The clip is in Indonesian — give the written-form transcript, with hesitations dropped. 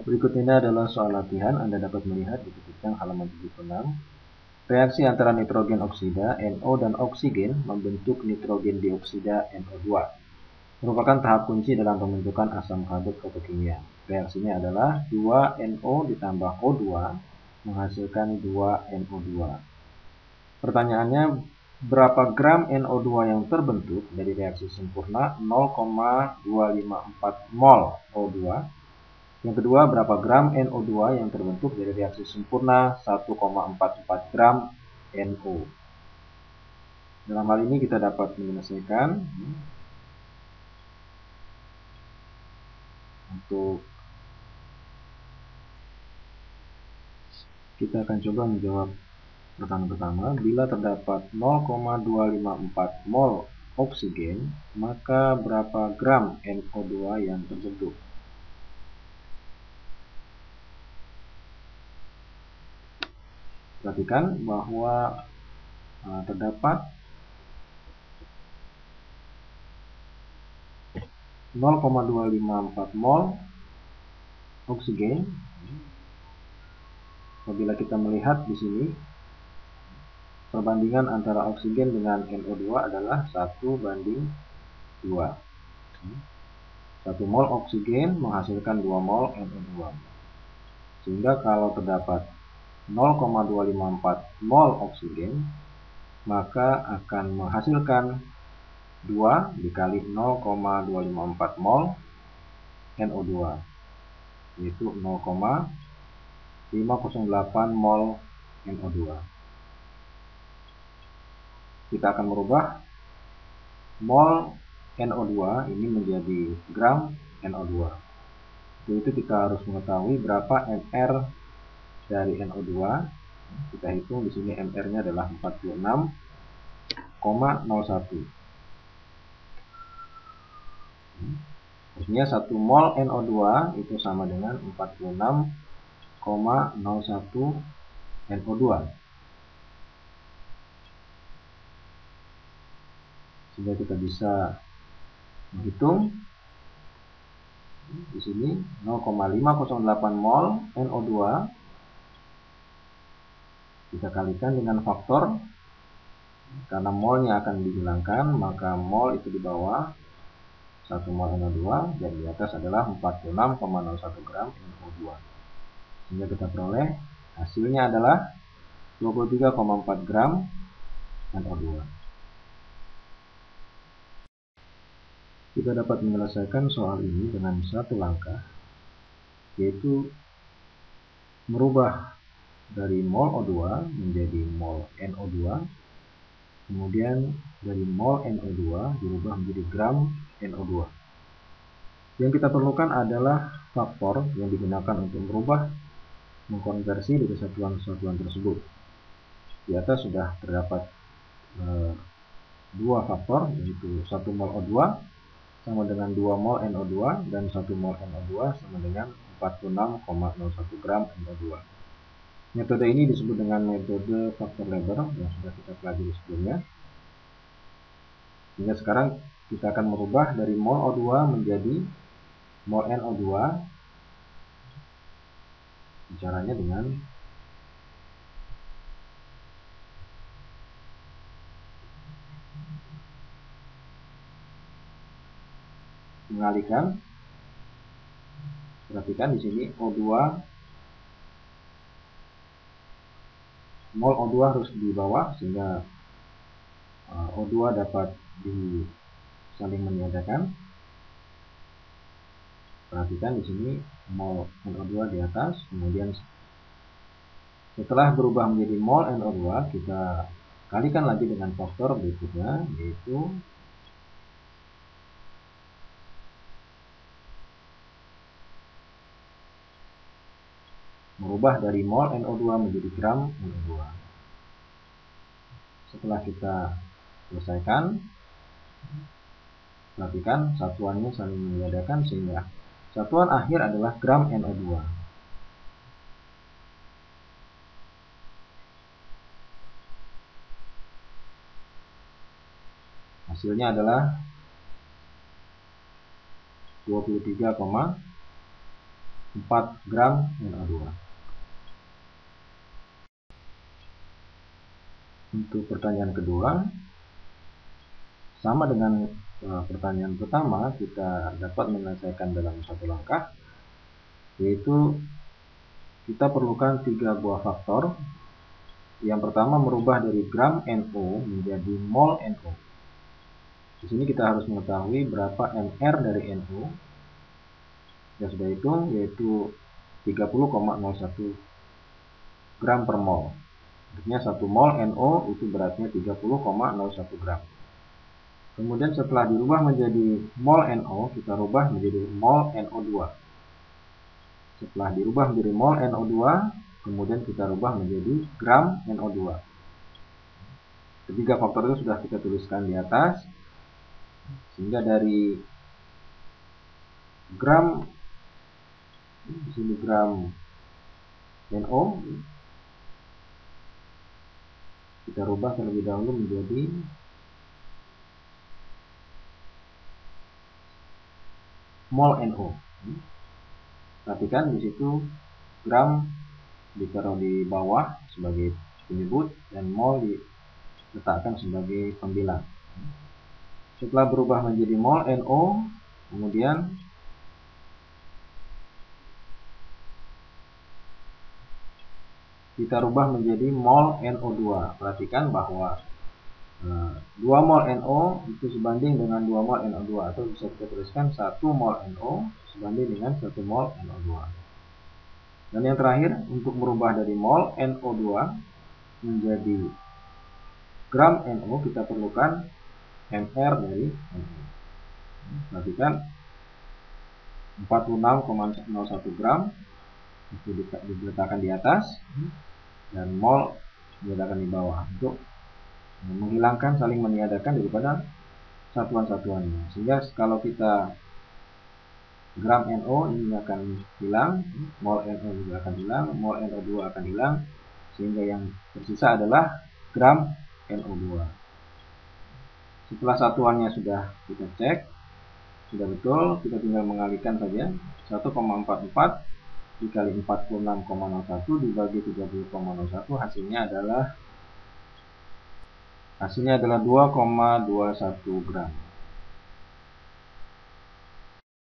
Berikut ini adalah soal latihan. Anda dapat melihat di titik yang halaman 76. Reaksi antara nitrogen oksida NO dan oksigen membentuk nitrogen dioksida NO2. Merupakan tahap kunci dalam pembentukan asam karbon fotokimia. Reaksinya adalah 2NO ditambah O2 menghasilkan 2NO2. Pertanyaannya, berapa gram NO2 yang terbentuk dari reaksi sempurna 0,254 mol O2? Yang kedua, berapa gram NO2 yang terbentuk dari reaksi sempurna 1,44 gram NO? Dalam hal ini kita dapat menyelesaikan. Untuk kita akan coba menjawab pertanyaan pertama. Bila terdapat 0,254 mol oksigen, maka berapa gram NO2 yang terbentuk? Perhatikan bahwa terdapat 0,254 mol oksigen. Apabila kita melihat di sini, perbandingan antara oksigen dengan NO2 adalah 1:2. 1 mol oksigen menghasilkan 2 mol NO2. Sehingga kalau terdapat 0,254 mol oksigen, maka akan menghasilkan 2 dikali 0,254 mol NO2, yaitu 0,508 mol NO2. Kita akan merubah mol NO2 ini menjadi gram NO2. Untuk itu kita harus mengetahui berapa MR dari NO2. Kita hitung di sini MR-nya adalah 46,01. Artinya 1 mol NO2 itu sama dengan 46,01 NO2. Sehingga kita bisa menghitung di sini 0,508 mol NO2 kita kalikan dengan faktor, karena molnya akan dihilangkan, maka mol itu di bawah 1 mol NO2 dan di atas adalah 46,01 gram NO2. Sehingga kita peroleh hasilnya adalah 23,4 gram NO2. Kita dapat menyelesaikan soal ini dengan satu langkah, yaitu merubah dari mol O2 menjadi mol NO2, kemudian dari mol NO2 dirubah menjadi gram NO2. Yang kita perlukan adalah faktor yang digunakan untuk merubah, mengkonversi dari satuan-satuan tersebut. Di atas sudah terdapat dua faktor, yaitu 1 mol O2 sama dengan 2 mol NO2 dan 1 mol NO2 sama dengan 46,01 gram NO2. Metode ini disebut dengan metode faktor Weber yang sudah kita pelajari sebelumnya. Sehingga sekarang kita akan merubah dari mol O2 menjadi mol NO2. Caranya dengan mengalihkan. Perhatikan di sini O2, mol O2 harus di bawah sehingga O2 dapat saling meniadakan. Perhatikan di sini mol NO2 di atas, kemudian setelah berubah menjadi mol NO2 kita kalikan lagi dengan faktor berikutnya, yaitu merubah dari mol NO2 menjadi gram NO2. Setelah kita selesaikan, perhatikan satuannya saling meniadakan sehingga satuan akhir adalah gram NO2. Hasilnya adalah 23,4 4 gram NO2. Untuk pertanyaan kedua, sama dengan pertanyaan pertama, kita dapat menyelesaikan dalam satu langkah, yaitu kita perlukan 3 buah faktor. Yang pertama merubah dari gram NO menjadi mol NO. Di sini kita harus mengetahui berapa MR dari NO. Kita sudah hitung, yaitu 30,01 gram per mol. Artinya 1 mol NO itu beratnya 30,01 gram. Kemudian setelah dirubah menjadi mol NO, kita rubah menjadi mol NO2. Setelah dirubah menjadi mol NO2, kemudian kita rubah menjadi gram NO2. Ketiga faktor itu sudah kita tuliskan di atas, sehingga dari gram, di sini gram NO, kita rubah terlebih dahulu menjadi mol NO. Perhatikan di situ gram ditaruh di bawah sebagai penyebut dan mol diletakkan sebagai pembilang. Setelah berubah menjadi mol NO, kemudian kita rubah menjadi mol NO2. Perhatikan bahwa 2 mol NO itu sebanding dengan 2 mol NO2, atau bisa kita tuliskan 1 mol NO sebanding dengan 1 mol NO2. Dan yang terakhir, untuk merubah dari mol NO2 menjadi gram NO, kita perlukan MR dari NO. Perhatikan 46,01 gram itu diletakkan di atas dan mol diletakkan di bawah untuk menghilangkan, saling meniadakan daripada satuan-satuannya, sehingga kalau kita gram NO ini akan hilang, mol NO juga akan hilang, mol NO2 akan hilang, sehingga yang tersisa adalah gram NO2. Setelah satuannya sudah kita cek, sudah betul, kita tinggal mengalihkan saja. 1,44 dikali 46,01 dibagi 30,01, hasilnya adalah 2,21 gram.